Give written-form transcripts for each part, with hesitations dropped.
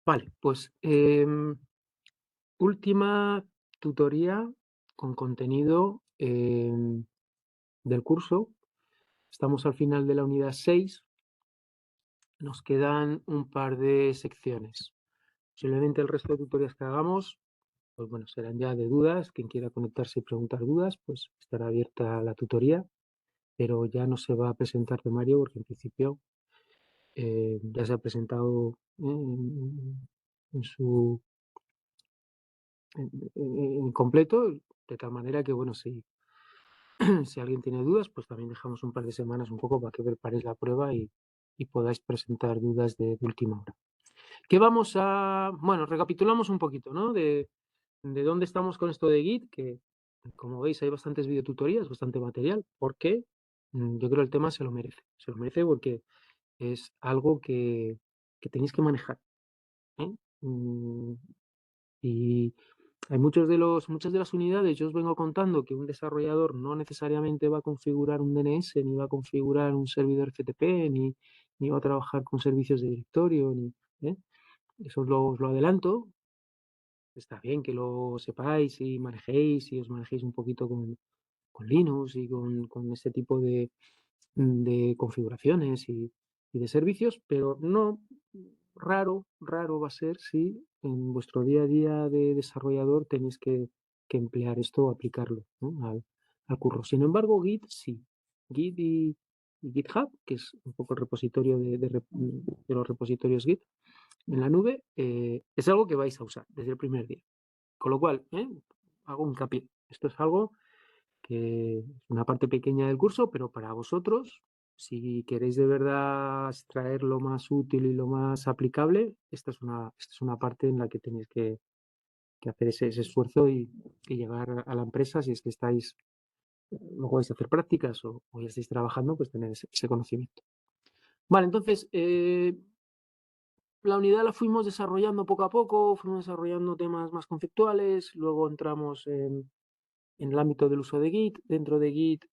Vale, pues última tutoría con contenido del curso. Estamos al final de la unidad 6. Nos quedan un par de secciones. Posiblemente el resto de tutorías que hagamos, pues bueno, serán ya de dudas. Quien quiera conectarse y preguntar dudas, pues estará abierta la tutoría, pero ya no se va a presentar temario porque en principio ya se ha presentado en su en completo, de tal manera que, bueno, si alguien tiene dudas, pues también dejamos un par de semanas un poco para que preparéis la prueba y podáis presentar dudas de última hora. ¿Qué vamos a...? Bueno, recapitulamos un poquito, ¿no? De dónde estamos con esto de Git, que como veis hay bastantes videotutorías, bastante material, porque yo creo el tema se lo merece. Se lo merece porque es algo que tenéis que manejar, ¿eh? Y hay muchas de las unidades, yo os vengo contando que un desarrollador no necesariamente va a configurar un DNS, ni va a configurar un servidor FTP, ni va a trabajar con servicios de directorio, ¿eh? Eso os lo adelanto. Está bien que lo sepáis y manejéis y os manejéis un poquito con Linux y con este tipo de configuraciones y de servicios, pero no, raro va a ser si en vuestro día a día de desarrollador tenéis que emplear esto o aplicarlo, ¿no? al curro. Sin embargo, Git sí. Git y GitHub, que es un poco el repositorio de los repositorios Git en la nube, es algo que vais a usar desde el primer día. Con lo cual, hago hincapié. Esto es algo que es una parte pequeña del curso, pero para vosotros, si queréis de verdad extraer lo más útil y lo más aplicable, esta es una parte en la que tenéis que hacer ese esfuerzo y llegar a la empresa, si es que estáis, luego vais a hacer prácticas o ya estáis trabajando, pues tener ese conocimiento. Vale, entonces, la unidad la fuimos desarrollando poco a poco, fuimos desarrollando temas más conceptuales, luego entramos en el ámbito del uso de Git. Dentro de Git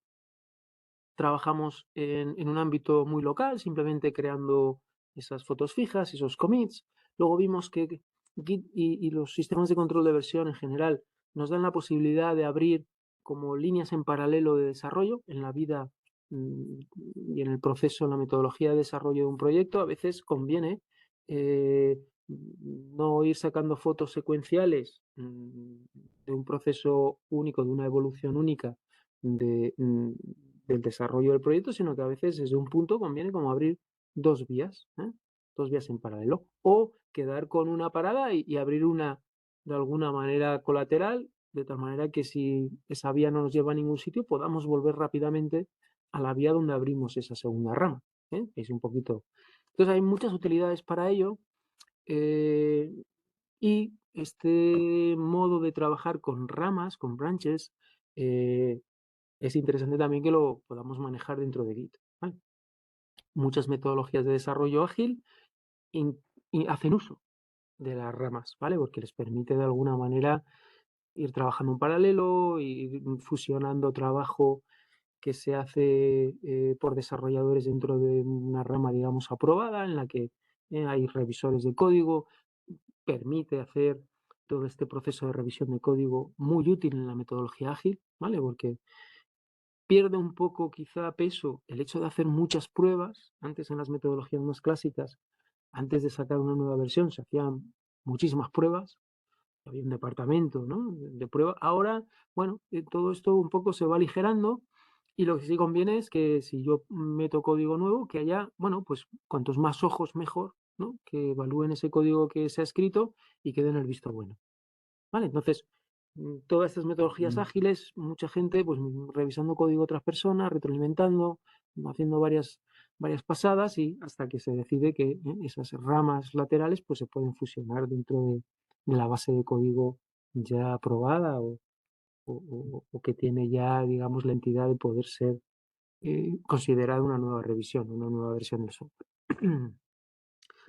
trabajamos en un ámbito muy local, simplemente creando esas fotos fijas, esos commits. Luego vimos que Git y los sistemas de control de versión en general nos dan la posibilidad de abrir como líneas en paralelo de desarrollo en la vida y en el proceso, en la metodología de desarrollo de un proyecto. A veces conviene no ir sacando fotos secuenciales de un proceso único, de una evolución única de, del desarrollo del proyecto, sino que a veces desde un punto conviene como abrir dos vías, dos vías en paralelo, o quedar con una parada y abrir una de alguna manera colateral, de tal manera que si esa vía no nos lleva a ningún sitio, podamos volver rápidamente a la vía donde abrimos esa segunda rama. Es un poquito. Entonces hay muchas utilidades para ello. eh, y este modo de trabajar con ramas, con branches, eh, es interesante también que lo podamos manejar dentro de Git, ¿vale? Muchas metodologías de desarrollo ágil hacen uso de las ramas, ¿vale? Porque les permite de alguna manera ir trabajando en paralelo, ir fusionando trabajo que se hace por desarrolladores dentro de una rama, digamos, aprobada, en la que hay revisores de código, permite hacer todo este proceso de revisión de código muy útil en la metodología ágil, ¿vale? Porque pierde un poco quizá peso el hecho de hacer muchas pruebas. Antes en las metodologías más clásicas, antes de sacar una nueva versión, se hacían muchísimas pruebas, había un departamento, ¿no?, de prueba. Ahora, bueno, todo esto un poco se va aligerando y lo que sí conviene es que si yo meto código nuevo, que haya, bueno, pues cuantos más ojos mejor, ¿no?, que evalúen ese código que se ha escrito y que den el visto bueno. ¿Vale? Entonces, todas estas metodologías ágiles, mucha gente pues revisando código de otras personas, retroalimentando, haciendo varias pasadas y hasta que se decide que esas ramas laterales pues se pueden fusionar dentro de la base de código ya aprobada o que tiene ya, digamos, la entidad de poder ser considerada una nueva revisión, una nueva versión del software.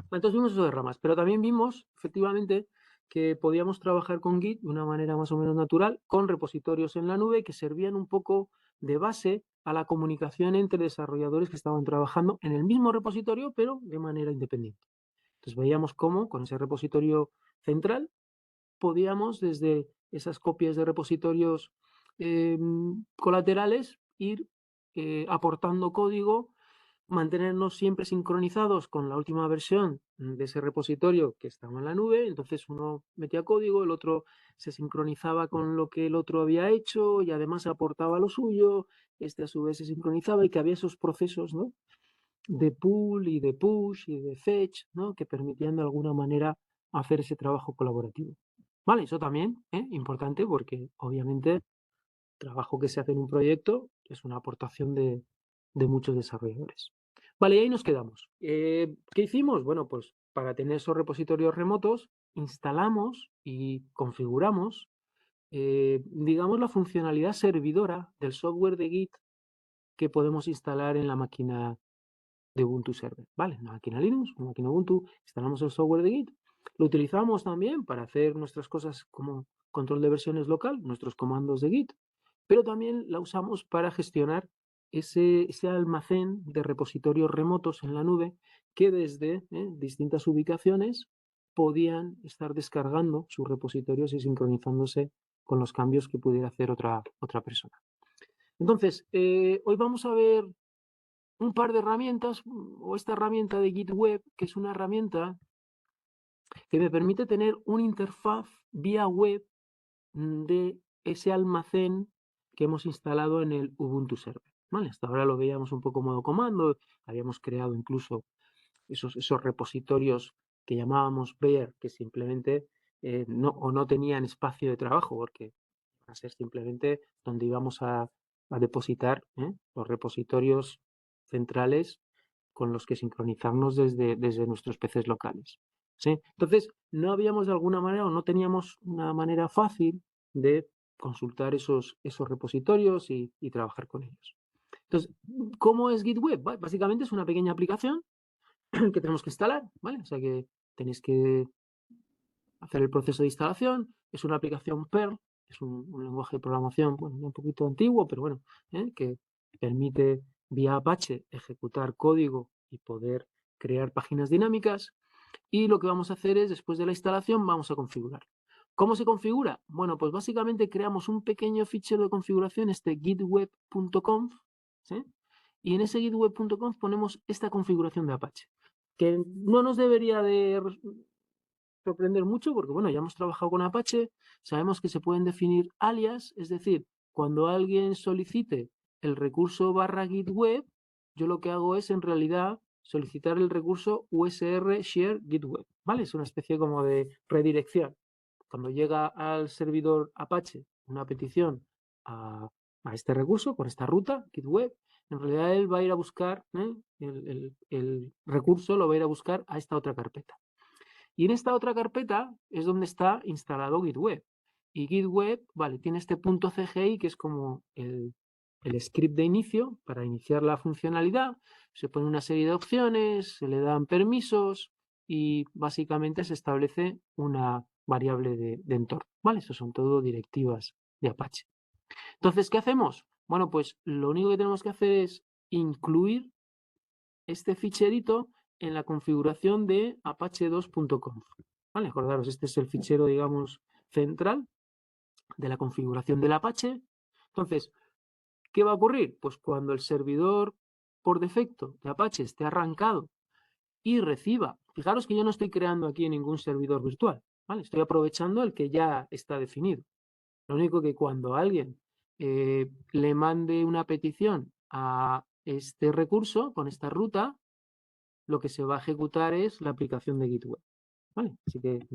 Entonces vimos eso de ramas, pero también vimos, efectivamente, que podíamos trabajar con Git de una manera más o menos natural, con repositorios en la nube que servían un poco de base a la comunicación entre desarrolladores que estaban trabajando en el mismo repositorio, pero de manera independiente. Entonces veíamos cómo con ese repositorio central podíamos desde esas copias de repositorios colaterales ir aportando código, mantenernos siempre sincronizados con la última versión de ese repositorio que estaba en la nube. Entonces uno metía código, el otro se sincronizaba con lo que el otro había hecho y además aportaba lo suyo, este a su vez se sincronizaba y que había esos procesos, ¿no?, de pull y de push y de fetch, ¿no?, que permitían de alguna manera hacer ese trabajo colaborativo. Vale, eso también, importante, porque obviamente el trabajo que se hace en un proyecto es una aportación de muchos desarrolladores. Vale, y ahí nos quedamos. ¿Qué hicimos? Bueno, pues para tener esos repositorios remotos, instalamos y configuramos, digamos, la funcionalidad servidora del software de Git que podemos instalar en la máquina de Ubuntu Server, ¿vale? Una máquina Linux, una máquina Ubuntu, instalamos el software de Git, lo utilizamos también para hacer nuestras cosas como control de versiones local, nuestros comandos de Git, pero también la usamos para gestionar ese almacén de repositorios remotos en la nube que desde distintas ubicaciones podían estar descargando sus repositorios y sincronizándose con los cambios que pudiera hacer otra persona. Entonces, hoy vamos a ver un par de herramientas, o esta herramienta de Git Web, que es una herramienta que me permite tener una interfaz vía web de ese almacén que hemos instalado en el Ubuntu Server. ¿Vale? Hasta ahora lo veíamos un poco modo comando, habíamos creado incluso esos repositorios que llamábamos bear, que simplemente no tenían espacio de trabajo, porque va a ser simplemente donde íbamos a depositar los repositorios centrales con los que sincronizarnos desde nuestros PCs locales. ¿Sí? Entonces, no habíamos de alguna manera o no teníamos una manera fácil de consultar esos repositorios y trabajar con ellos. Entonces, ¿cómo es Git Web? Básicamente es una pequeña aplicación que tenemos que instalar, ¿vale? O sea que tenéis que hacer el proceso de instalación. Es una aplicación Perl, es un lenguaje de programación, bueno, un poquito antiguo, pero bueno, que permite vía Apache ejecutar código y poder crear páginas dinámicas. Y lo que vamos a hacer es, después de la instalación, vamos a configurar. ¿Cómo se configura? Bueno, pues básicamente creamos un pequeño fichero de configuración, este gitweb.conf, ¿sí? Y en ese gitweb.conf ponemos esta configuración de Apache, que no nos debería de sorprender mucho porque, bueno, ya hemos trabajado con Apache, sabemos que se pueden definir alias, es decir, cuando alguien solicite el recurso /git web, yo lo que hago es en realidad solicitar el recurso usr share git web, ¿vale? Es una especie como de redirección. Cuando llega al servidor Apache una petición a este recurso, con esta ruta, git web, en realidad él va a ir a buscar, el recurso lo va a ir a buscar a esta otra carpeta. Y en esta otra carpeta es donde está instalado Git Web. Y Git Web, vale, tiene este punto CGI que es como el script de inicio para iniciar la funcionalidad. Se pone una serie de opciones, se le dan permisos y básicamente se establece una variable de entorno. ¿Vale? Eso son todo directivas de Apache. Entonces, ¿qué hacemos? Bueno, pues lo único que tenemos que hacer es incluir este ficherito en la configuración de apache2.conf. ¿Vale? Acordaros, este es el fichero, digamos, central de la configuración del Apache. Entonces, ¿qué va a ocurrir? Pues cuando el servidor por defecto de Apache esté arrancado y reciba, fijaros que yo no estoy creando aquí ningún servidor virtual, ¿vale? Estoy aprovechando el que ya está definido. Lo único que cuando alguien le mande una petición a este recurso con esta ruta, lo que se va a ejecutar es la aplicación de Git Web, ¿vale? Así que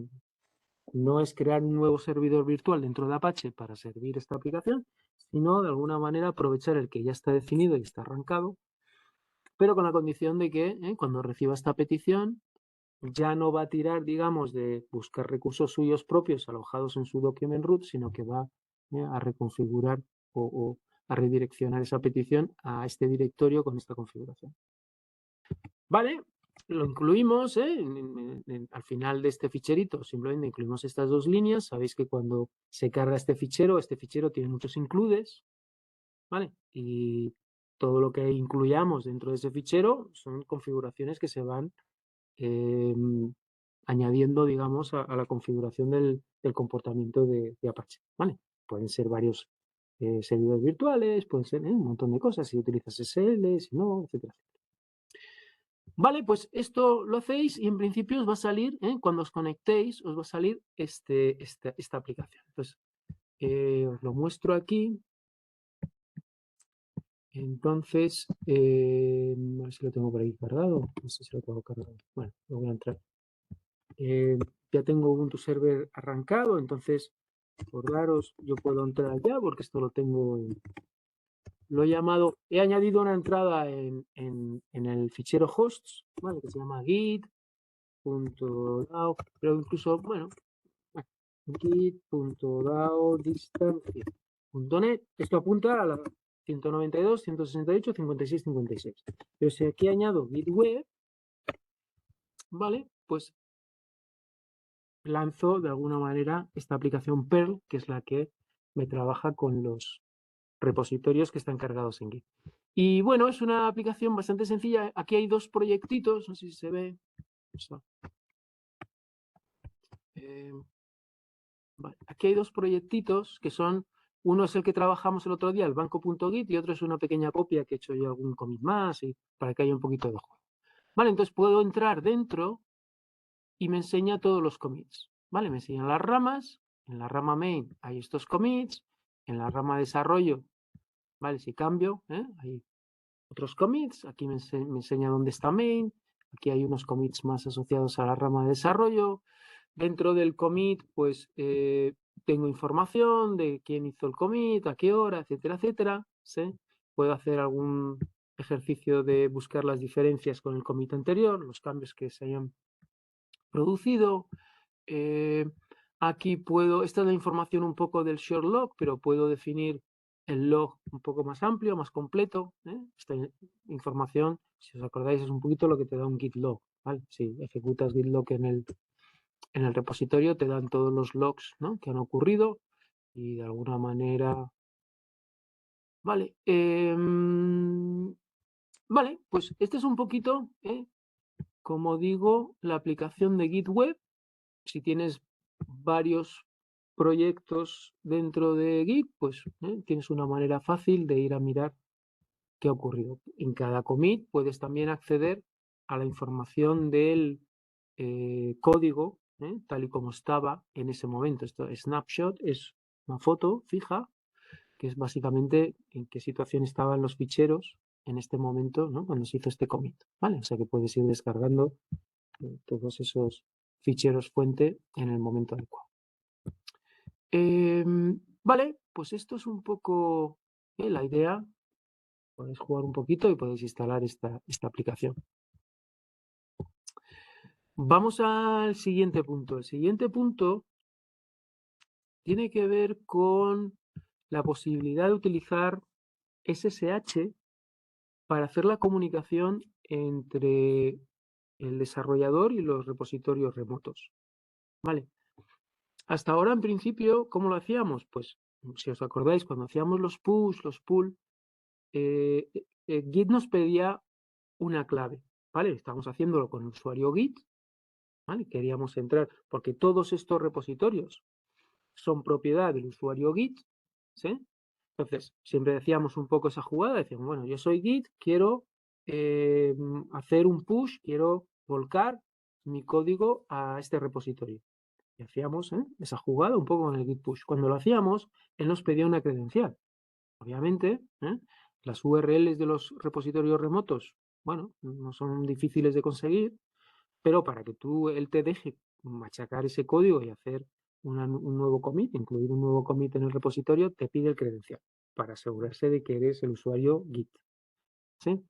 no es crear un nuevo servidor virtual dentro de Apache para servir esta aplicación, sino de alguna manera aprovechar el que ya está definido y está arrancado, pero con la condición de que cuando reciba esta petición ya no va a tirar, digamos, de buscar recursos suyos propios alojados en su document root, sino que va a reconfigurar o a redireccionar esa petición a este directorio con esta configuración. Vale, lo incluimos al final de este ficherito, simplemente incluimos estas dos líneas. Sabéis que cuando se carga este fichero tiene muchos includes, ¿vale? Y todo lo que incluyamos dentro de ese fichero son configuraciones que se van añadiendo, digamos, a la configuración del comportamiento de Apache, ¿vale? Pueden ser varios servidores virtuales, pueden ser un montón de cosas, si utilizas SL, si no, etcétera. Vale, pues esto lo hacéis y en principio os va a salir, cuando os conectéis, os va a salir esta aplicación. Entonces, os lo muestro aquí. Entonces, a ver si lo tengo por ahí cargado. No sé si lo tengo cargado. Bueno, lo voy a entrar. Ya tengo Ubuntu Server arrancado, entonces, por daros, yo puedo entrar allá porque esto lo tengo lo he llamado, he añadido una entrada en el fichero hosts, ¿vale? Que se llama git.dao, pero incluso, bueno, git.dao distancia.net. Esto apunta a la 192, 168, 56, 56. Pero si aquí añado git web, ¿vale? Pues lanzo de alguna manera esta aplicación Perl, que es la que me trabaja con los repositorios que están cargados en Git. Y bueno, es una aplicación bastante sencilla. Aquí hay dos proyectitos, no sé si se ve. Vale. Aquí hay dos proyectitos que son, uno es el que trabajamos el otro día, el banco.git, y otro es una pequeña copia que he hecho yo algún commit más y para que haya un poquito de juego. Vale, entonces puedo entrar dentro y me enseña todos los commits. Vale, me enseñan las ramas. En la rama main hay estos commits. En la rama desarrollo, vale, si cambio, hay otros commits. Aquí me enseña dónde está main. Aquí hay unos commits más asociados a la rama de desarrollo. Dentro del commit, pues tengo información de quién hizo el commit, a qué hora, etcétera, etcétera. ¿Sí? Puedo hacer algún ejercicio de buscar las diferencias con el commit anterior, los cambios que se hayan producido. Aquí puedo, esta es la información un poco del short log, pero puedo definir el log un poco más amplio, más completo. Esta información, si os acordáis, es un poquito lo que te da un git log. ¿Vale? Si ejecutas git log en el repositorio, te dan todos los logs, ¿no?, que han ocurrido y de alguna manera... Vale, vale, pues este es un poquito, como digo, la aplicación de Git Web. Si tienes varios proyectos dentro de Git, pues tienes una manera fácil de ir a mirar qué ha ocurrido. En cada commit puedes también acceder a la información del código, tal y como estaba en ese momento. Esto snapshot es una foto fija, que es básicamente en qué situación estaban los ficheros en este momento, ¿no?, cuando se hizo este commit, ¿vale? O sea que puedes ir descargando todos esos ficheros fuente en el momento adecuado. Vale, pues esto es un poco la idea. Podéis jugar un poquito y podéis instalar esta aplicación. Vamos al siguiente punto. El siguiente punto tiene que ver con la posibilidad de utilizar SSH para hacer la comunicación entre el desarrollador y los repositorios remotos. Vale. Hasta ahora, en principio, ¿cómo lo hacíamos? Pues, si os acordáis, cuando hacíamos los push, los pull, Git nos pedía una clave, ¿vale? Estábamos haciéndolo con el usuario Git, ¿vale? Queríamos entrar, porque todos estos repositorios son propiedad del usuario Git, ¿sí? Entonces, siempre decíamos un poco esa jugada, decíamos, bueno, yo soy Git, quiero hacer un push, quiero volcar mi código a este repositorio. Y hacíamos esa jugada un poco con el git push. Cuando lo hacíamos, él nos pedía una credencial. Obviamente, las URLs de los repositorios remotos, bueno, no son difíciles de conseguir, pero para que él te deje machacar ese código y hacer un nuevo commit, incluir un nuevo commit en el repositorio, te pide el credencial para asegurarse de que eres el usuario Git. ¿Sí?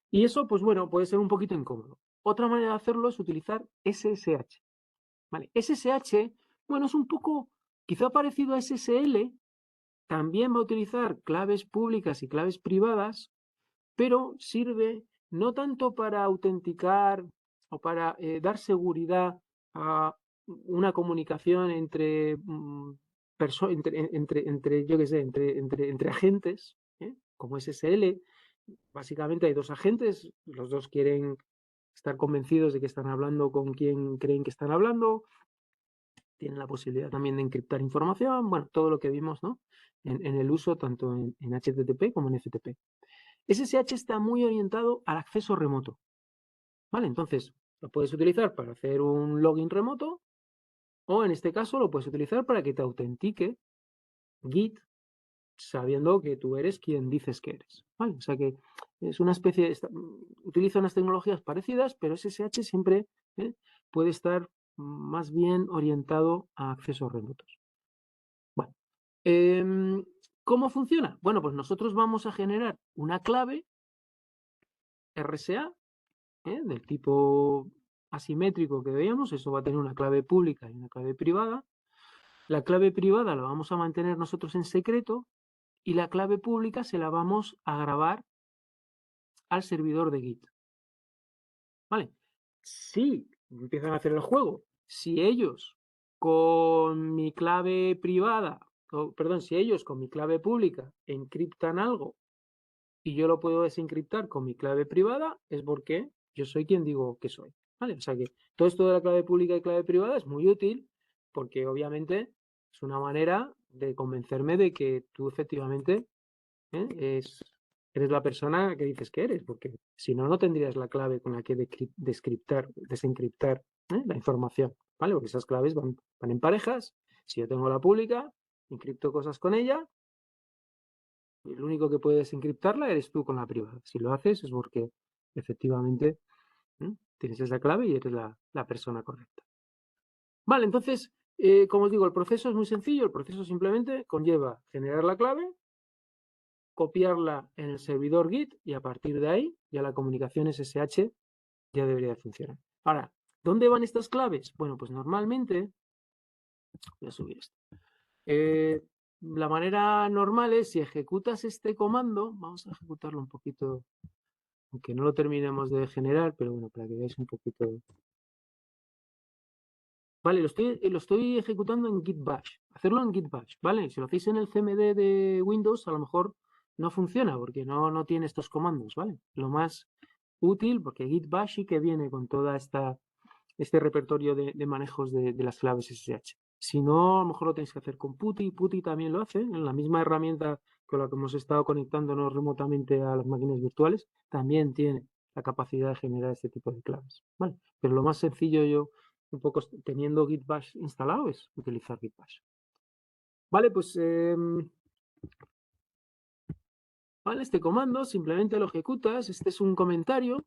Y eso, pues bueno, puede ser un poquito incómodo. Otra manera de hacerlo es utilizar SSH. ¿Vale? SSH, bueno, es un poco, quizá parecido a SSL, también va a utilizar claves públicas y claves privadas, pero sirve no tanto para autenticar o para dar seguridad a una comunicación entre, yo qué sé, entre agentes, como SSL. Básicamente hay dos agentes, los dos quieren estar convencidos de que están hablando con quien creen que están hablando. Tienen la posibilidad también de encriptar información, bueno, todo lo que vimos, ¿no? En el uso tanto en HTTP como en FTP. SSH está muy orientado al acceso remoto, ¿vale? Entonces, lo puedes utilizar para hacer un login remoto o en este caso lo puedes utilizar para que te autentique Git sabiendo que tú eres quien dices que eres, ¿vale? O sea que es una especie, utiliza unas tecnologías parecidas, pero SSH siempre puede estar más bien orientado a accesos remotos. Bueno, ¿cómo funciona? Bueno, pues nosotros vamos a generar una clave RSA del tipo asimétrico que veíamos, eso va a tener una clave pública y una clave privada. La clave privada la vamos a mantener nosotros en secreto y la clave pública se la vamos a grabar al servidor de Git. ¿Vale? Si empiezan a hacer el juego, si ellos con mi clave privada, perdón, si ellos con mi clave pública encriptan algo y yo lo puedo desencriptar con mi clave privada, es porque yo soy quien digo que soy. ¿Vale? O sea que todo esto de la clave pública y clave privada es muy útil porque obviamente es una manera de convencerme de que tú efectivamente eres la persona que dices que eres, porque si no, no tendrías la clave con la que desencriptar la información, ¿vale? Porque esas claves van en parejas. Si yo tengo la pública, encripto cosas con ella, y el único que puede desencriptarla eres tú con la privada. Si lo haces es porque efectivamente tienes esa clave y eres la persona correcta. Vale, entonces, como os digo, el proceso es muy sencillo. El proceso simplemente conlleva generar la clave, copiarla en el servidor Git y a partir de ahí ya la comunicación SSH ya debería de funcionar. Ahora, ¿dónde van estas claves? Bueno, pues normalmente, voy a subir esto. La manera normal es si ejecutas este comando, vamos a ejecutarlo un poquito, aunque no lo terminemos de generar, pero bueno, para que veáis un poquito. Vale, lo estoy ejecutando en Git Bash. Hacerlo en Git Bash, ¿vale? Si lo hacéis en el CMD de Windows, a lo mejor no funciona porque no tiene estos comandos, ¿vale? Lo más útil, porque Git Bash sí que viene con toda este repertorio de manejos de las claves SSH. Si no, a lo mejor lo tenéis que hacer con PuTTY. PuTTY también lo hace, en la misma herramienta con la que hemos estado conectándonos remotamente a las máquinas virtuales, también tiene la capacidad de generar este tipo de claves, ¿vale? Pero lo más sencillo yo, un poco teniendo Git Bash instalado, es utilizar Git Bash. Vale, pues vale, este comando simplemente lo ejecutas. Este es un comentario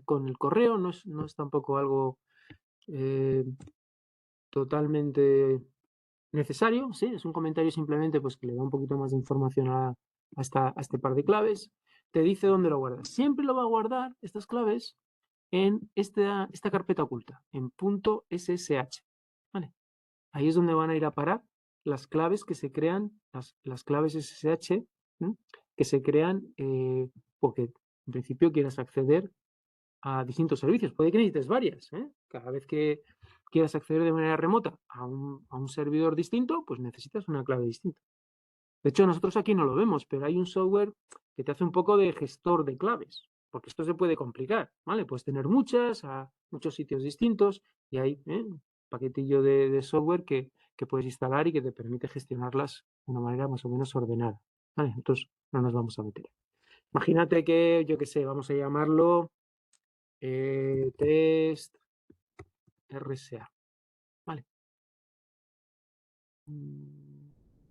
con el correo, no es tampoco algo totalmente necesario, ¿sí? Es un comentario simplemente pues, que le da un poquito más de información a este par de claves. Te dice dónde lo guardas. Siempre lo va a guardar estas claves en esta carpeta oculta, en .ssh. ¿Vale? Ahí es donde van a ir a parar las claves que se crean, las claves SSH, que se crean porque en principio quieras acceder a distintos servicios. Puede que necesites varias. Cada vez que quieras acceder de manera remota a un servidor distinto, pues necesitas una clave distinta. De hecho, nosotros aquí no lo vemos, pero hay un software que te hace un poco de gestor de claves, porque esto se puede complicar, ¿vale? Puedes tener muchas, a muchos sitios distintos, y hay un paquetillo de software que puedes instalar y que te permite gestionarlas de una manera más o menos ordenada, ¿vale? Nosotros no nos vamos a meter. Imagínate que, yo qué sé, vamos a llamarlo test RSA. Vale.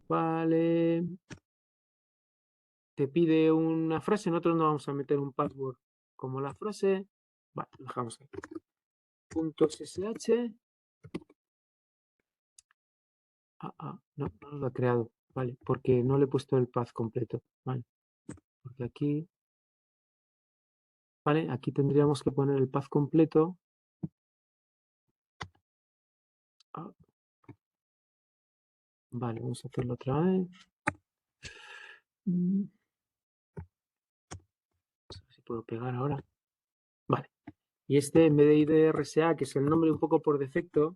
Vale. Te pide una frase. Nosotros no vamos a meter un password como la frase. Vale, lo dejamos ahí. .ssh. No lo ha creado. Vale, porque no le he puesto el path completo. Vale. Porque aquí. Vale, aquí tendríamos que poner el path completo. Vale, vamos a hacerlo otra vez. A ver si puedo pegar ahora. Vale. Y este, en vez de IDRSA, que es el nombre un poco por defecto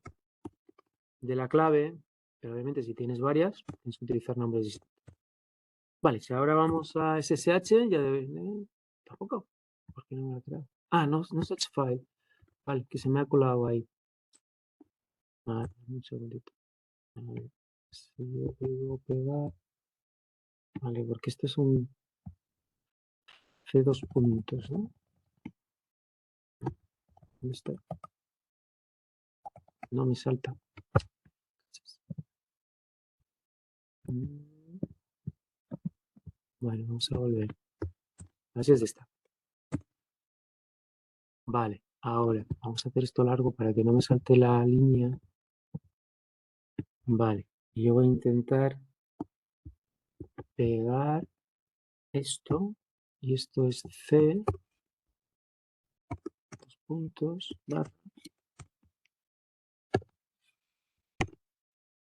de la clave, pero obviamente si tienes varias, tienes que utilizar nombres distintos. Vale, si ahora vamos a SSH, ya debe... tampoco, porque no me lo he creado. Ah, no, no such file. Vale, que se me ha colado ahí. Vale, un segundito. A ver, si yo puedo pegar. Vale, porque esto es un C2 puntos, ¿no? ¿Dónde está? No me salta. Bueno, vamos a volver. Así es esta. Vale, ahora vamos a hacer esto largo para que no me salte la línea. Vale, y yo voy a intentar pegar esto, y esto es C, dos puntos, barra.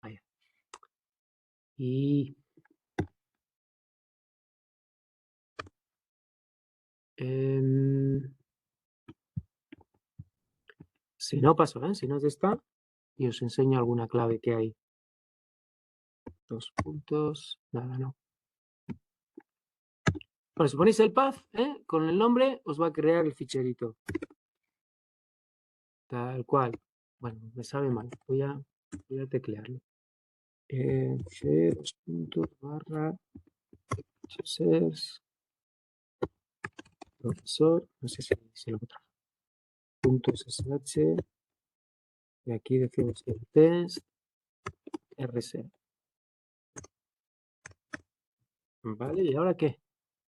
Ahí. Y si no paso, si no es esta, y os enseño alguna clave que hay. Dos puntos, nada, no. Bueno, si ponéis el path, con el nombre, os va a crear el ficherito. Tal cual. Bueno, me sabe mal. Voy a teclearlo. C, dos puntos, barra, users, profesor, no sé si lo trajo. Punto SSH, y aquí decimos el test, RC. ¿Vale? ¿Y ahora qué?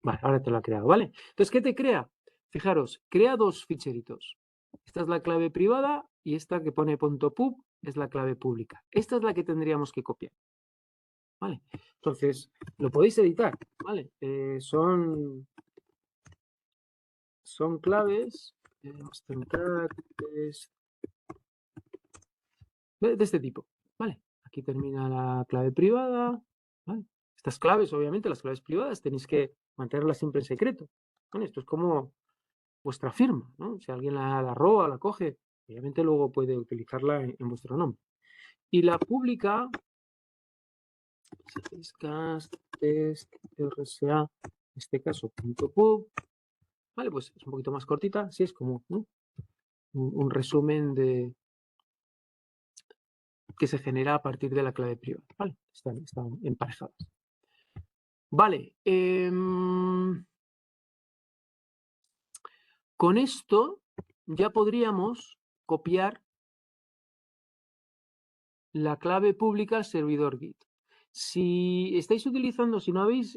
Vale, ahora te lo ha creado, ¿vale? Entonces, ¿qué te crea? Fijaros, crea dos ficheritos. Esta es la clave privada y esta que pone .pub es la clave pública. Esta es la que tendríamos que copiar. ¿Vale? Entonces, lo podéis editar, ¿vale? Son claves, vamos a centrar, de este tipo, ¿vale? Aquí termina la clave privada, ¿vale? Estas claves, obviamente, las claves privadas, tenéis que mantenerlas siempre en secreto, ¿vale? Esto es como vuestra firma, ¿no? Si alguien la roba, la coge, obviamente luego puede utilizarla en vuestro nombre. Y la pública, cast, test, RSA, en este caso, .pub, ¿vale? Pues es un poquito más cortita, así es como, ¿no? un resumen de que se genera a partir de la clave privada, ¿vale? Están emparejadas. Vale, con esto ya podríamos copiar la clave pública al servidor Git. Si estáis utilizando, si no habéis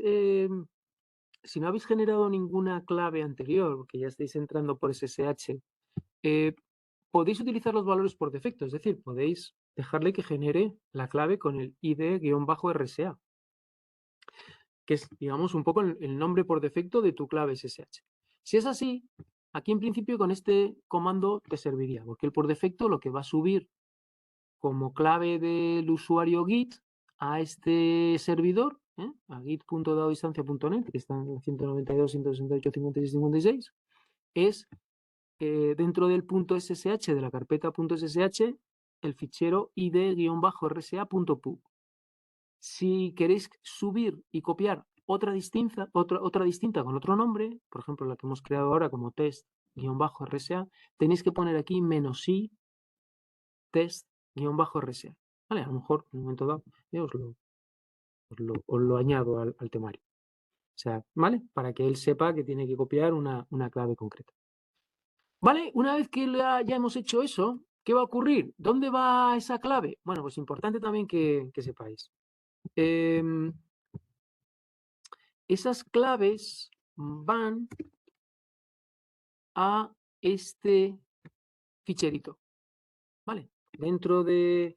generado ninguna clave anterior, porque ya estáis entrando por SSH, podéis utilizar los valores por defecto, es decir, podéis dejarle que genere la clave con el ID-RSA, que es, digamos, un poco el nombre por defecto de tu clave SSH. Si es así, aquí en principio con este comando te serviría, porque él por defecto lo que va a subir como clave del usuario Git a este servidor, a git.daodistancia.net, que está en 192.168.56.56, es dentro del .ssh de la carpeta .ssh el fichero id-rsa.pub. Si queréis subir y copiar otra distinta con otro nombre, por ejemplo la que hemos creado ahora como test-rsa, tenéis que poner aquí -i test-rsa. Vale, a lo mejor en un momento dado os lo añado al temario. O sea, ¿vale? Para que él sepa que tiene que copiar una clave concreta. ¿Vale? Una vez que ya hemos hecho eso, ¿qué va a ocurrir? ¿Dónde va esa clave? Bueno, pues importante también que sepáis. Esas claves van a este ficherito, ¿vale? Dentro de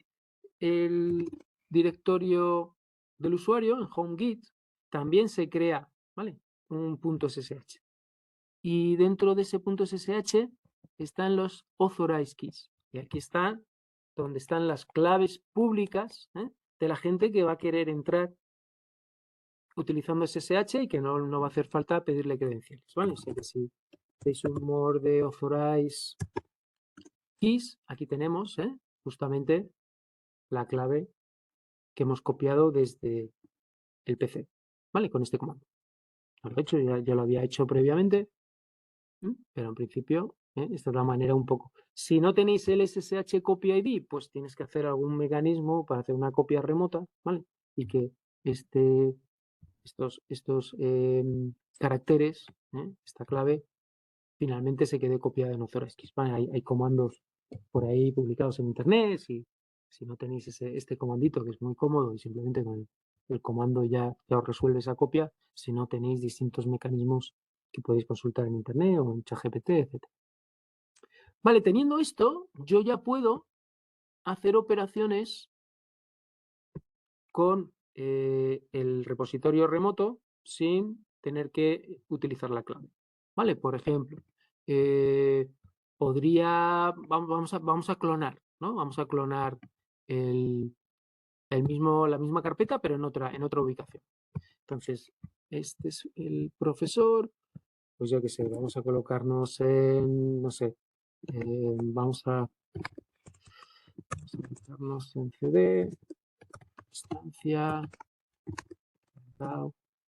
el directorio del usuario, en HomeGit, también se crea, ¿vale? Un .ssh. Y dentro de ese .ssh están los authorized keys. Y aquí están donde están las claves públicas de la gente que va a querer entrar utilizando SSH y que no va a hacer falta pedirle credenciales, ¿vale? O sea que si hacéis un more de authorized keys, aquí tenemos justamente la clave que hemos copiado desde el PC, ¿vale? Con este comando. Lo he hecho, ya lo había hecho previamente, Pero en principio, esta es la manera un poco. Si no tenéis el SSH Copy ID, pues tienes que hacer algún mecanismo para hacer una copia remota, ¿vale? Y que estos caracteres, esta clave, finalmente se quede copiada en Ozoroskis. ¿Vale? Hay comandos por ahí publicados en internet. Si no tenéis este comandito, que es muy cómodo y simplemente con el comando ya os resuelve esa copia, si no tenéis distintos mecanismos que podéis consultar en internet o en ChatGPT, etc. Vale, teniendo esto, yo ya puedo hacer operaciones con el repositorio remoto sin tener que utilizar la clave. Vale, por ejemplo, vamos a clonar, ¿no? Vamos a clonar la misma carpeta, pero en otra ubicación. Entonces, este es el profesor, pues yo qué sé, vamos a colocarnos en, no sé, vamos a colocarnos en CD, instancia,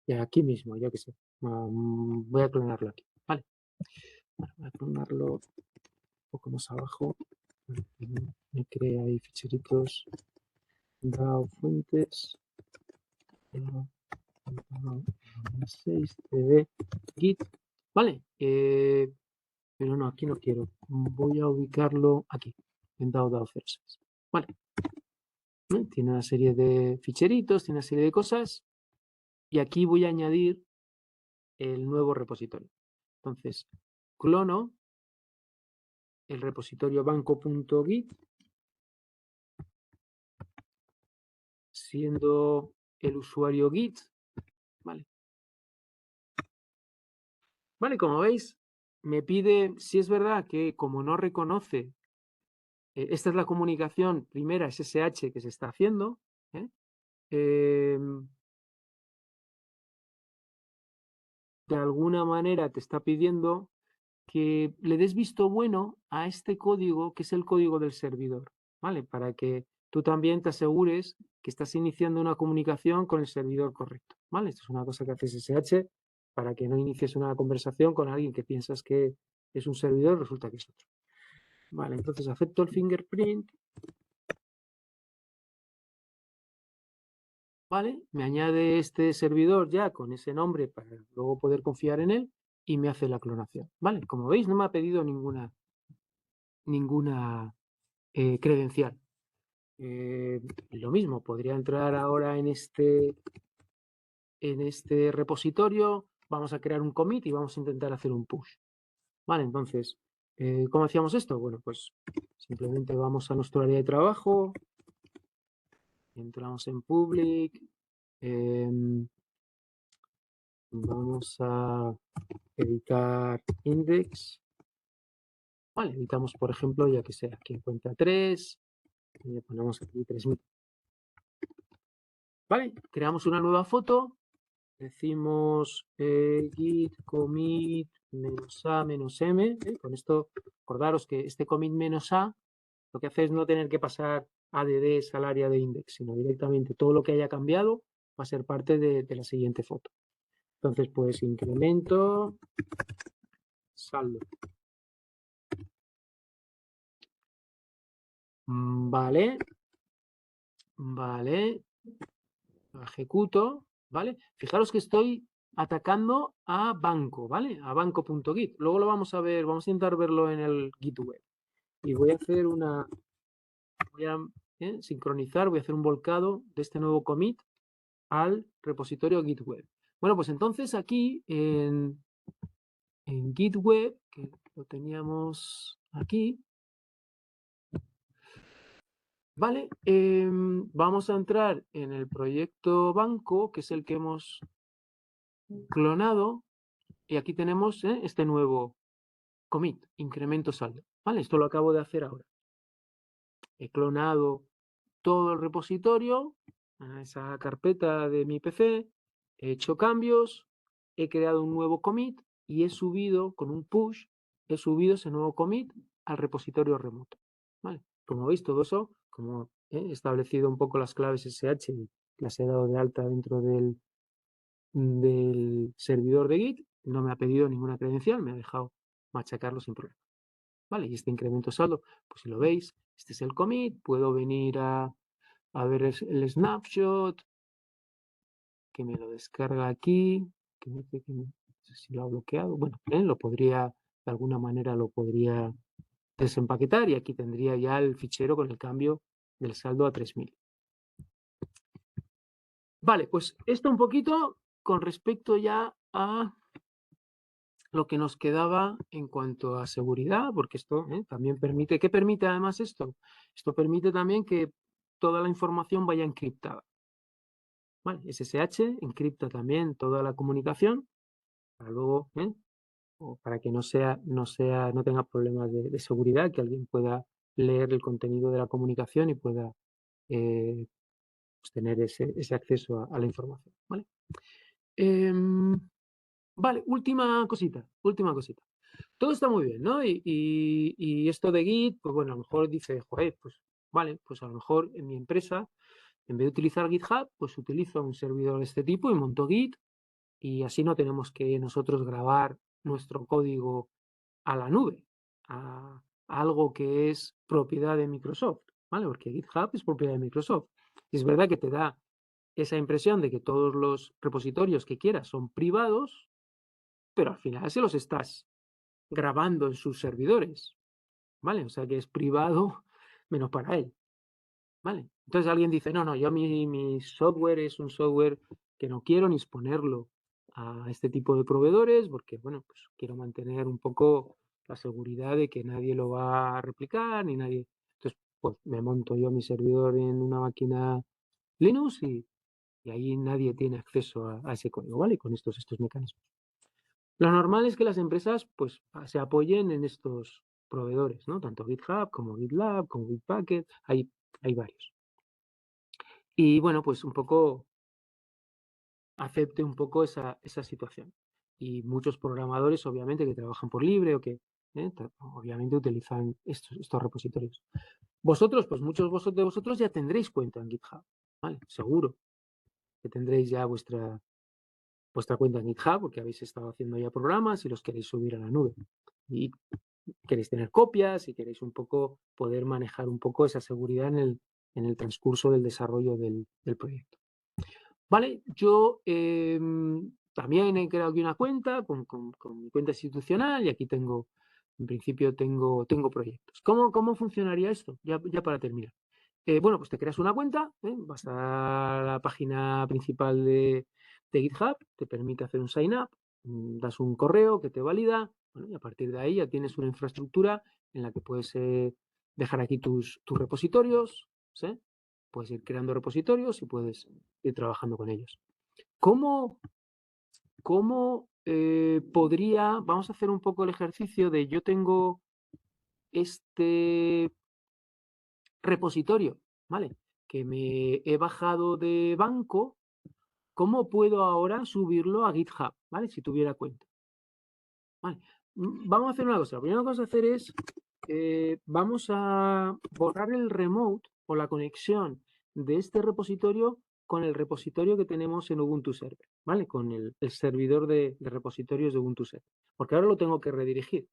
y aquí mismo, yo qué sé, voy a clonarlo aquí, ¿vale? Voy a clonarlo un poco más abajo, me crea ahí ficheritos, DAO fuentes, 6 CD, Git, ¿vale? Pero no, aquí no quiero. Voy a ubicarlo aquí, en DAO 06. Vale. Tiene una serie de ficheritos, tiene una serie de cosas. Y aquí voy a añadir el nuevo repositorio. Entonces, clono el repositorio banco.git, siendo el usuario Git. Vale. Vale, como veis, me pide, si es verdad que como no reconoce, esta es la comunicación primera SSH que se está haciendo, de alguna manera te está pidiendo que le des visto bueno a este código, que es el código del servidor, ¿vale? Para que tú también te asegures que estás iniciando una comunicación con el servidor correcto, ¿vale? Esto es una cosa que hace SSH para que no inicies una conversación con alguien que piensas que es un servidor, resulta que es otro. Vale, entonces acepto el fingerprint. ¿Vale? Me añade este servidor ya con ese nombre para luego poder confiar en él y me hace la clonación, ¿vale? Como veis, no me ha pedido ninguna credencial. Lo mismo, podría entrar ahora en este repositorio, vamos a crear un commit y vamos a intentar hacer un push. Vale, entonces, ¿cómo hacíamos esto? Bueno, pues simplemente vamos a nuestro área de trabajo, entramos en public, vamos a editar index. Vale, editamos, por ejemplo, ya que sea aquí en cuenta 3, y le ponemos aquí 3000. Vale, creamos una nueva foto, decimos git commit -a -m. Con esto, acordaros que este commit -a lo que hace es no tener que pasar ADDs al área de index, sino directamente todo lo que haya cambiado va a ser parte de la siguiente foto. Entonces, pues incremento saldo. Vale, vale, ejecuto, ¿vale? Fijaros que estoy atacando a banco, ¿vale? A banco.git. Luego lo vamos a ver, vamos a intentar verlo en el Git web. Y voy a hacer voy a sincronizar, voy a hacer un volcado de este nuevo commit al repositorio Git web. Bueno, pues entonces aquí en Git web, que lo teníamos aquí, ¿vale? Vamos a entrar en el proyecto banco, que es el que hemos clonado, y aquí tenemos este nuevo commit, incremento saldo. ¿Vale? Esto lo acabo de hacer ahora. He clonado todo el repositorio a esa carpeta de mi PC, he hecho cambios, he creado un nuevo commit y he subido con un push, he subido ese nuevo commit al repositorio remoto. ¿Vale? Como veis, todo eso, como he establecido un poco las claves SSH y las he dado de alta dentro del servidor de Git, no me ha pedido ninguna credencial, me ha dejado machacarlo sin problema. ¿Vale? Y este incremento saldo, pues si lo veis, este es el commit, puedo venir a ver el snapshot, que me lo descarga aquí, que me dice que no sé si lo ha bloqueado, bueno, lo podría, de alguna manera lo podría desempaquetar y aquí tendría ya el fichero con el cambio del saldo a 3000. Vale, pues esto un poquito con respecto ya a lo que nos quedaba en cuanto a seguridad, porque esto también permite, ¿qué permite además esto? Esto permite también que toda la información vaya encriptada. ¿Vale? SSH encripta también toda la comunicación para luego, o para que no tenga problemas de seguridad, que alguien pueda leer el contenido de la comunicación y pueda pues tener ese acceso a la información. ¿Vale? Vale, última cosita. Todo está muy bien, ¿no? Y esto de Git, pues bueno, a lo mejor dice, joder, pues vale, pues a lo mejor en mi empresa, en vez de utilizar GitHub, pues utilizo un servidor de este tipo y monto Git y así no tenemos que nosotros grabar nuestro código a la nube, a algo que es propiedad de Microsoft, ¿vale? Porque GitHub es propiedad de Microsoft. Y es verdad que te da esa impresión de que todos los repositorios que quieras son privados, pero al final se los estás grabando en sus servidores, ¿vale? O sea que es privado menos para él, ¿vale? Entonces alguien dice, no, yo mi software es un software que no quiero ni exponerlo a este tipo de proveedores porque, bueno, pues quiero mantener un poco la seguridad de que nadie lo va a replicar ni nadie. Entonces, pues me monto yo mi servidor en una máquina Linux y ahí nadie tiene acceso a ese código, ¿vale? Con estos mecanismos. Lo normal es que las empresas pues se apoyen en estos proveedores, ¿no? Tanto GitHub como GitLab, como Bitbucket, hay varios. Y bueno, pues un poco acepte un poco esa situación. Y muchos programadores, obviamente, que trabajan por libre o que obviamente utilizan estos repositorios. Vosotros, pues muchos de vosotros ya tendréis cuenta en GitHub, ¿vale? Seguro que tendréis ya vuestra cuenta en GitHub porque habéis estado haciendo ya programas y los queréis subir a la nube. Y queréis tener copias y queréis un poco poder manejar un poco esa seguridad en el transcurso del desarrollo del proyecto. Vale, yo también he creado aquí una cuenta con mi cuenta institucional y aquí tengo, en principio tengo proyectos. ¿Cómo funcionaría esto? Ya para terminar. Bueno, pues te creas una cuenta, vas a la página principal de GitHub, te permite hacer un sign up, das un correo que te valida, bueno, y a partir de ahí ya tienes una infraestructura en la que puedes dejar aquí tus repositorios, ¿sí? Puedes ir creando repositorios y puedes ir trabajando con ellos. ¿Cómo podría, vamos a hacer un poco el ejercicio de yo tengo este repositorio, ¿vale? Que me he bajado de banco, ¿cómo puedo ahora subirlo a GitHub, ¿vale? Si tuviera cuenta. Vale. Vamos a hacer una cosa. La primera cosa a hacer es, vamos a borrar el remote o la conexión de este repositorio con el repositorio que tenemos en Ubuntu Server, ¿vale? Con el servidor de repositorios de Ubuntu Server. Porque ahora lo tengo que redirigir,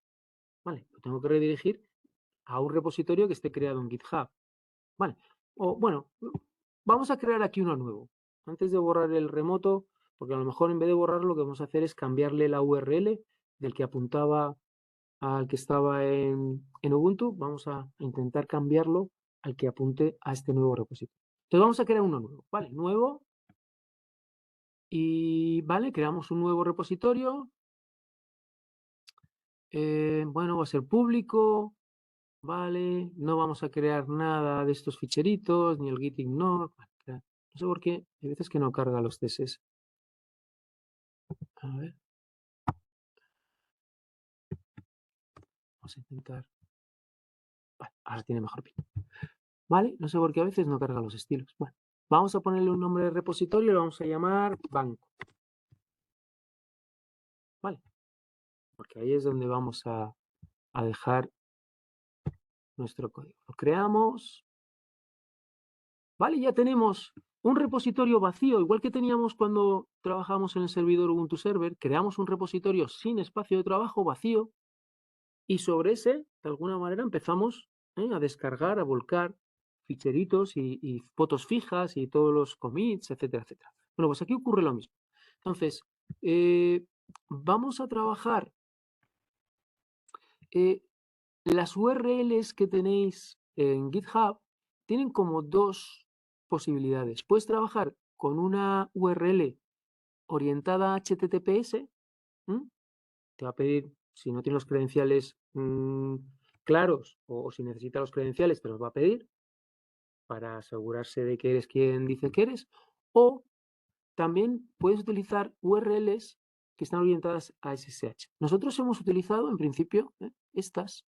¿vale? Lo tengo que redirigir a un repositorio que esté creado en GitHub, ¿vale? O bueno, vamos a crear aquí uno nuevo. Antes de borrar el remoto, porque a lo mejor en vez de borrarlo, lo que vamos a hacer es cambiarle la URL del que apuntaba al que estaba en Ubuntu. Vamos a intentar cambiarlo al que apunte a este nuevo repositorio. Entonces vamos a crear uno nuevo, ¿vale? Nuevo. Y, ¿vale? Creamos un nuevo repositorio. Bueno, va a ser público. Vale, no vamos a crear nada de estos ficheritos, ni el git ignore. No sé por qué, hay veces que no carga los CSS. A ver. Vamos a intentar. Vale, ahora tiene mejor pinta. Vale, no sé por qué a veces no carga los estilos. Bueno, vamos a ponerle un nombre de repositorio y lo vamos a llamar banco. Vale, porque ahí es donde vamos a dejar nuestro código. Lo creamos. Vale, ya tenemos un repositorio vacío, igual que teníamos cuando trabajamos en el servidor Ubuntu Server. Creamos un repositorio sin espacio de trabajo, vacío. Y sobre ese, de alguna manera, empezamos a descargar, a volcar ficheritos y fotos fijas y todos los commits, etcétera, etcétera. Bueno, pues aquí ocurre lo mismo. Entonces, vamos a trabajar las URLs que tenéis en GitHub tienen como dos posibilidades. Puedes trabajar con una URL orientada a HTTPS, ¿m? Te va a pedir, si no tienes los credenciales claros o si necesitas los credenciales, te los va a pedir para asegurarse de que eres quien dice que eres. O también puedes utilizar URLs que están orientadas a SSH. Nosotros hemos utilizado, en principio, estas.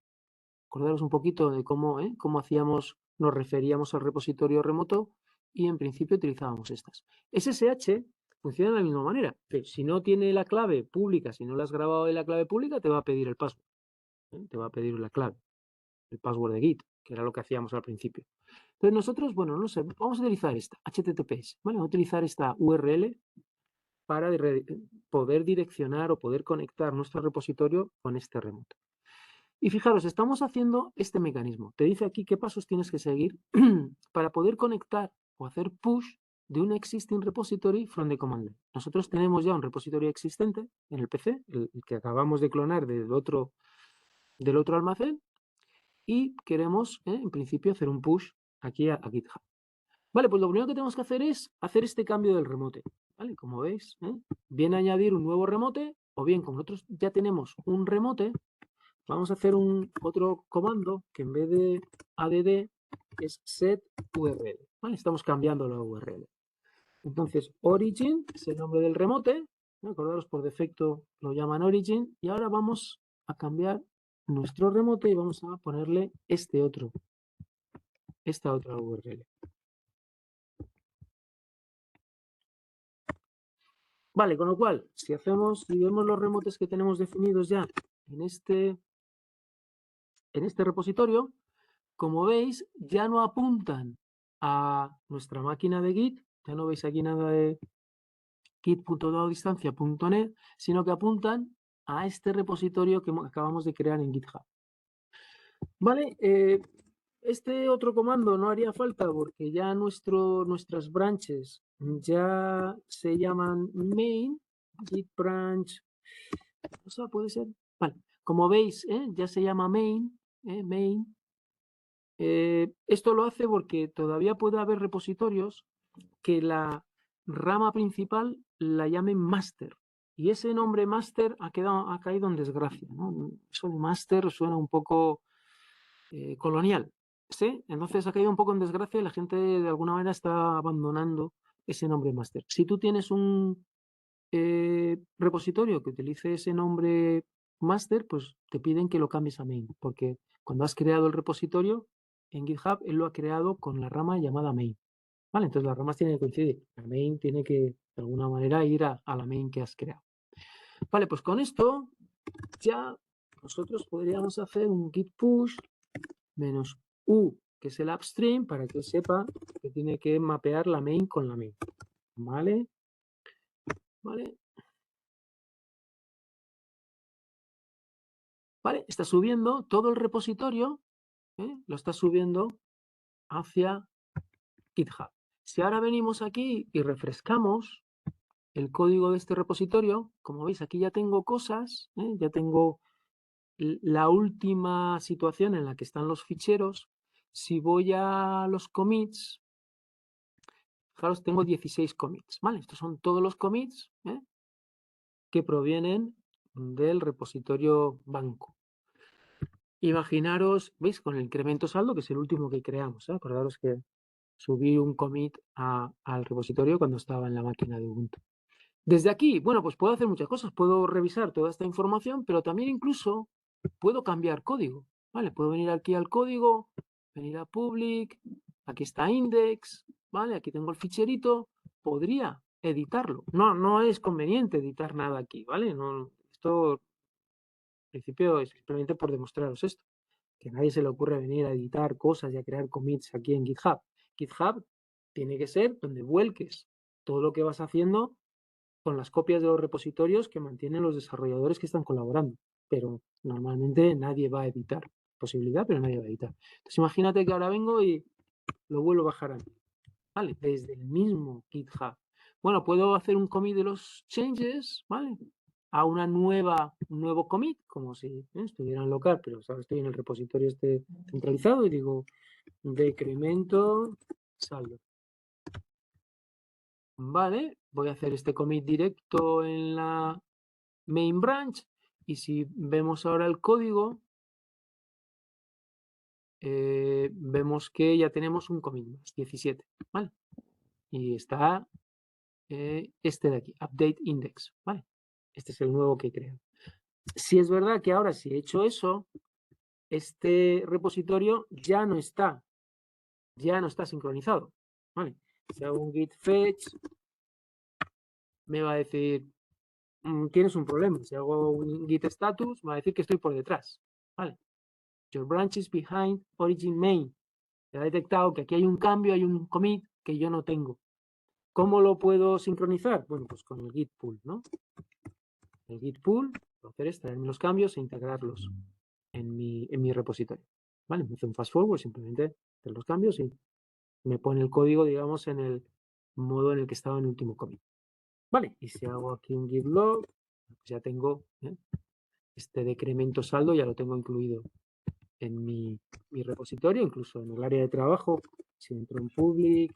Acordaros un poquito de cómo hacíamos, nos referíamos al repositorio remoto y en principio utilizábamos estas. SSH funciona de la misma manera. Si no tiene la clave pública, si no la has grabado en la clave pública, te va a pedir el password. Te va a pedir la clave, el password de Git, que era lo que hacíamos al principio. Entonces nosotros, bueno, no sé, vamos a utilizar esta, HTTPS, ¿vale? Vamos a utilizar esta URL para poder direccionar o poder conectar nuestro repositorio con este remoto. Y fijaros, estamos haciendo este mecanismo. Te dice aquí qué pasos tienes que seguir para poder conectar o hacer push de un existing repository from the command line. Nosotros tenemos ya un repositorio existente en el PC, el que acabamos de clonar del otro almacén, y queremos, en principio, hacer un push aquí a GitHub. Vale, pues lo primero que tenemos que hacer es hacer este cambio del remote. ¿Vale? Como veis, bien añadir un nuevo remote, o bien, como nosotros ya tenemos un remote, vamos a hacer otro comando que en vez de add es set URL. ¿Vale? Estamos cambiando la URL. Entonces, origin es el nombre del remote. Acordaros, por defecto lo llaman origin. Y ahora vamos a cambiar nuestro remote y vamos a ponerle esta otra URL. Vale, con lo cual, si vemos los remotes que tenemos definidos ya en este repositorio, como veis, ya no apuntan a nuestra máquina de Git, ya no veis aquí nada de git.dadistancia.net, sino que apuntan a este repositorio que acabamos de crear en GitHub. Vale, este otro comando no haría falta porque ya nuestras branches ya se llaman main, git branch, o sea, puede ser, vale, como veis, ya se llama main, main. Esto lo hace porque todavía puede haber repositorios que la rama principal la llamen master. Y ese nombre master ha caído en desgracia, ¿no? Eso de master suena un poco colonial, ¿sí? Entonces ha caído un poco en desgracia y la gente de alguna manera está abandonando ese nombre master. Si tú tienes un repositorio que utilice ese nombre master, pues te piden que lo cambies a main, porque cuando has creado el repositorio en GitHub, él lo ha creado con la rama llamada main. ¿Vale? Entonces las ramas tienen que coincidir. La main tiene que, de alguna manera, ir a la main que has creado. Vale, pues con esto ya nosotros podríamos hacer un git push menos u, que es el upstream, para que sepa que tiene que mapear la main con la main. ¿Vale? ¿Vale? ¿Vale? Está subiendo todo el repositorio, lo está subiendo hacia GitHub. Si ahora venimos aquí y refrescamos el código de este repositorio, como veis aquí ya tengo cosas, ya tengo la última situación en la que están los ficheros. Si voy a los commits, fijaros, tengo 16 commits, ¿vale? Estos son todos los commits que provienen del repositorio banco. Imaginaros, ¿veis? Con el incremento saldo, que es el último que creamos. Acordaros que subí un commit al repositorio cuando estaba en la máquina de Ubuntu. Desde aquí, bueno, pues puedo hacer muchas cosas. Puedo revisar toda esta información, pero también incluso puedo cambiar código. ¿Vale? Puedo venir aquí al código, venir a public, aquí está index, ¿vale? Aquí tengo el ficherito. Podría editarlo. No es conveniente editar nada aquí, ¿vale? No, esto, al principio, es simplemente por demostraros esto. Que a nadie se le ocurre venir a editar cosas y a crear commits aquí en GitHub. GitHub tiene que ser donde vuelques todo lo que vas haciendo con las copias de los repositorios que mantienen los desarrolladores que están colaborando. pero normalmente nadie va a editar. Posibilidad, pero nadie va a editar. Entonces imagínate que ahora vengo y lo vuelvo a bajar aquí, ¿vale? Desde el mismo GitHub. Bueno, puedo hacer un commit de los changes, ¿vale? A un nuevo commit, como si estuviera en local, pero ahora estoy en el repositorio este centralizado y digo decremento saldo. Vale, voy a hacer este commit directo en la main branch y si vemos ahora el código, vemos que ya tenemos un commit más, 17, ¿vale? Y está este de aquí, update index, ¿vale? Este es el nuevo que creo. Si es verdad que ahora si he hecho eso, este repositorio ya no está sincronizado, ¿vale? Si hago un git fetch, me va a decir, tienes un problema. Si hago un git status, me va a decir que estoy por detrás, ¿vale? Your branch is behind origin main. Ha detectado que aquí hay un cambio, hay un commit que yo no tengo. ¿Cómo lo puedo sincronizar? Bueno, pues con el git pull, ¿no? El git pull, lo que hacer es traerme los cambios e integrarlos en mi repositorio, ¿vale? Me hace un fast forward, simplemente hacer los cambios y me pone el código, digamos, en el modo en el que estaba en el último commit. Vale, y si hago aquí un git log, pues ya tengo este decremento saldo, ya lo tengo incluido en mi repositorio, incluso en el área de trabajo, si entro en public,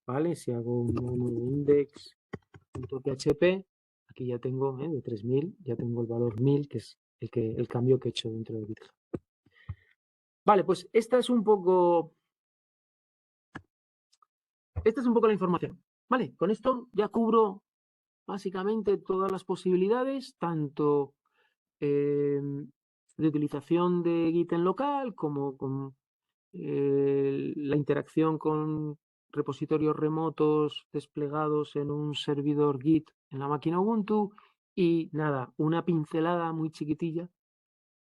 ¿vale? Si hago un nuevo index.php, aquí ya tengo de 3000, ya tengo el valor 1000, que es el cambio que he hecho dentro de GitHub. Vale, pues esta es un poco la información. Vale, con esto ya cubro básicamente todas las posibilidades, tanto de utilización de Git en local como con la interacción con repositorios remotos desplegados en un servidor Git en la máquina Ubuntu y nada, una pincelada muy chiquitilla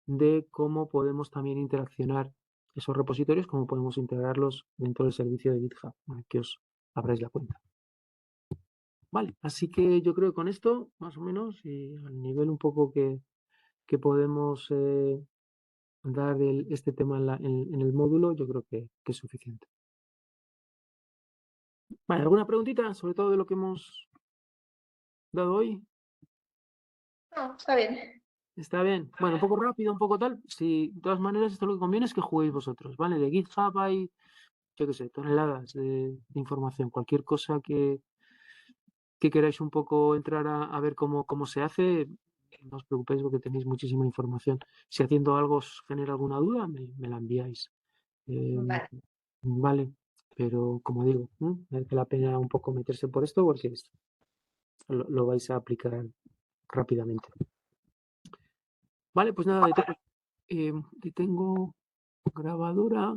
de cómo podemos también interaccionar esos repositorios, cómo podemos integrarlos dentro del servicio de GitHub, para que os abráis la cuenta. Vale, así que yo creo que con esto, más o menos, y al nivel un poco que podemos dar este tema en el módulo, yo creo que es suficiente. Vale, ¿alguna preguntita sobre todo de lo que hemos dado hoy? No, está bien. Está bien. Bueno, un poco rápido, un poco tal. Si, de todas maneras, esto lo que conviene es que juguéis vosotros, ¿vale? De GitHub hay, yo qué sé, toneladas de información. Cualquier cosa que queráis un poco entrar a ver cómo se hace, no os preocupéis porque tenéis muchísima información. Si haciendo algo os genera alguna duda, me la enviáis. Vale. Vale, pero como digo, merece la pena un poco meterse por esto porque lo vais a aplicar rápidamente. Vale, pues nada, tengo grabadora.